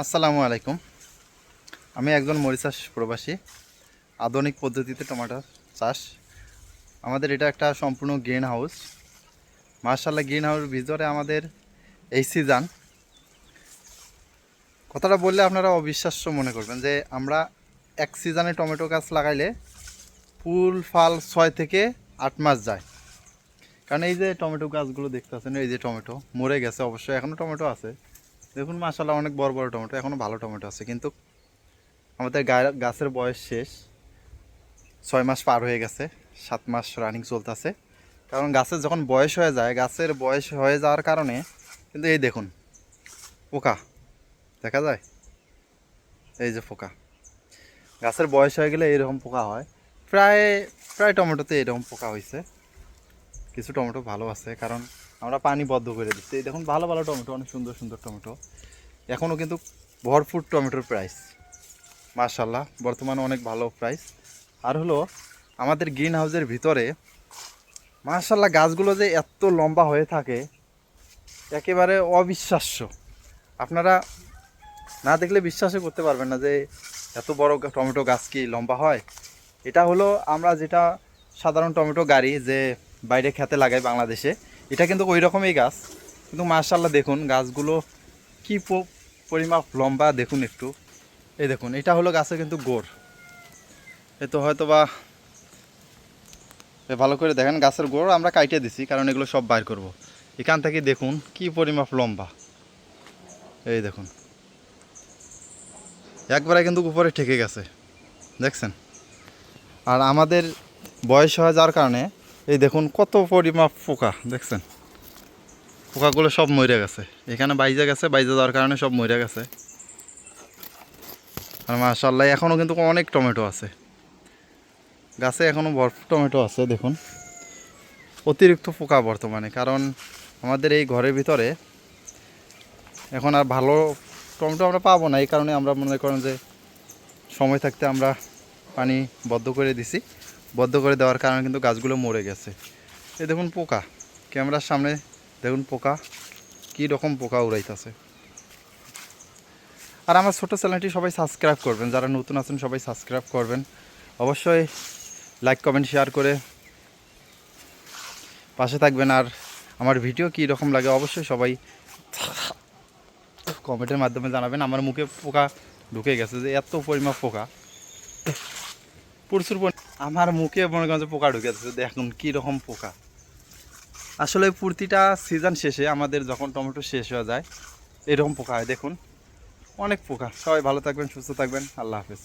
আসসালামু আলাইকুম। আমি একজন মরিচ চাষ প্রবাসী। আধুনিক পদ্ধতিতে টমেটো চাষ। আমাদের এটা একটা সম্পূর্ণ গ্রিন হাউস। মার্শাল্লাহ, গ্রিন হাউসের ভিতরে আমাদের এই সিজন, কথাটা বললে আপনারা অবিশ্বাস্য মনে করবেন যে আমরা এক সিজনে টমেটো গাছ লাগাইলে ফুল ফল 6 থেকে 8 মাস যায়। কারণ এই যে টমেটো গাছগুলো দেখতেছেন, এই যে টমেটো মরে গেছে, অবশ্যই এখনও টমেটো আছে। দেখুন মার্শাল্লাহ, অনেক বড় বড় টমেটো, এখনও ভালো টমেটো আছে, কিন্তু আমাদের গাছের বয়স শেষ। 6 মাস পার হয়ে গেছে, 7 মাস রানিং চলতেছে। কারণ গাছের যখন বয়স হয়ে যায়, গাছের বয়স হয়ে যাওয়ার কারণে কিন্তু এই দেখুন পোকা দেখা যায়। এই যে পোকা, গাছের বয়স হয়ে গেলে এইরকম পোকা হয়। প্রায় প্রায় টমেটোতে এরকম পোকা হয়েছে। কিছু টমেটো ভালো আছে, কারণ আমরা পানি বদ্ধ করে দিচ্ছি। এই দেখুন ভালো ভালো টমেটো, অনেক সুন্দর সুন্দর টমেটো। এখনও কিন্তু ভরপুর টমেটোর প্রাইস মাশাআল্লাহ, বর্তমানে অনেক ভালো প্রাইস। আর হলো আমাদের গ্রিন হাউসের ভিতরে মাশাআল্লাহ গাছগুলো যে এত লম্বা হয়ে থাকে, একেবারে অবিশ্বাস্য। আপনারা না দেখলে বিশ্বাসই করতে পারবেন না যে এত বড় টমেটো গাছ কি লম্বা হয়। এটা হলো আমরা যেটা সাধারণ টমেটো গাড়ি যে বাইরে খেতে লাগাই বাংলাদেশে, এটা কিন্তু ওই রকমই গাছ। কিন্তু মাশাআল্লাহ দেখুন গাছগুলো কি পরিমাপ লম্বা দেখুন একটু। এই দেখুন, এটা হলো গাছের কিন্তু গোড়। এ তো হয়তো বা ভালো করে দেখেন, গাছের গোড় আমরা কাইটে দিছি, কারণ এগুলো সব বাইর করব। এখান থেকে দেখুন কি পরিমাপ লম্বা। এই দেখুন একবারে কিন্তু উপরে ঠেকে গেছে, দেখছেন। আর আমাদের বয়স হয়ে যাওয়ার কারণে এই দেখুন কত পরিমাপ পোকা, দেখছেন পোকাগুলো সব মরে গেছে। এখানে বাইজে গেছে, বাইজে যাওয়ার কারণে সব মরে গেছে। আর মাশাআল্লাহ এখনও কিন্তু অনেক টমেটো আছে গাছে, এখনও ভরপুর টমেটো আছে। দেখুন অতিরিক্ত পোকা বর্তমানে, কারণ আমাদের এই ঘরের ভিতরে এখন আর ভালো টমেটো আমরা পাবো না। এই কারণে আমরা মনে করেন যে সময় থাকতে আমরা পানি বদ্ধ করে দিছি। বদ্ধ করে দেওয়ার কারণে কিন্তু গাছগুলো মরে গেছে। এই দেখুন পোকা, ক্যামেরার সামনে দেখুন পোকা কী রকম পোকা উড়াইতেছে। আর আমার ছোটো চ্যানেলটি সবাই সাবস্ক্রাইব করবেন, যারা নতুন আছেন সবাই সাবস্ক্রাইব করবেন। অবশ্যই লাইক কমেন্ট শেয়ার করে পাশে থাকবেন। আর আমার ভিডিও কী রকম লাগে অবশ্যই সবাই কমেন্টের মাধ্যমে জানাবেন। আমার মুখে পোকা ঢুকে গেছে, যে এত পরিমাপ পোকা, প্রচুর আমার মুখে মনে করেন যে পোকা ঢুকে গেছে। দেখুন কী রকম পোকা। আসলে প্রতিটা সিজন শেষে আমাদের যখন টমেটো শেষ হয়ে যায় এরকম পোকা হয়। দেখুন অনেক পোকা। সবাই ভালো থাকবেন, সুস্থ থাকবেন। আল্লাহ হাফেজ।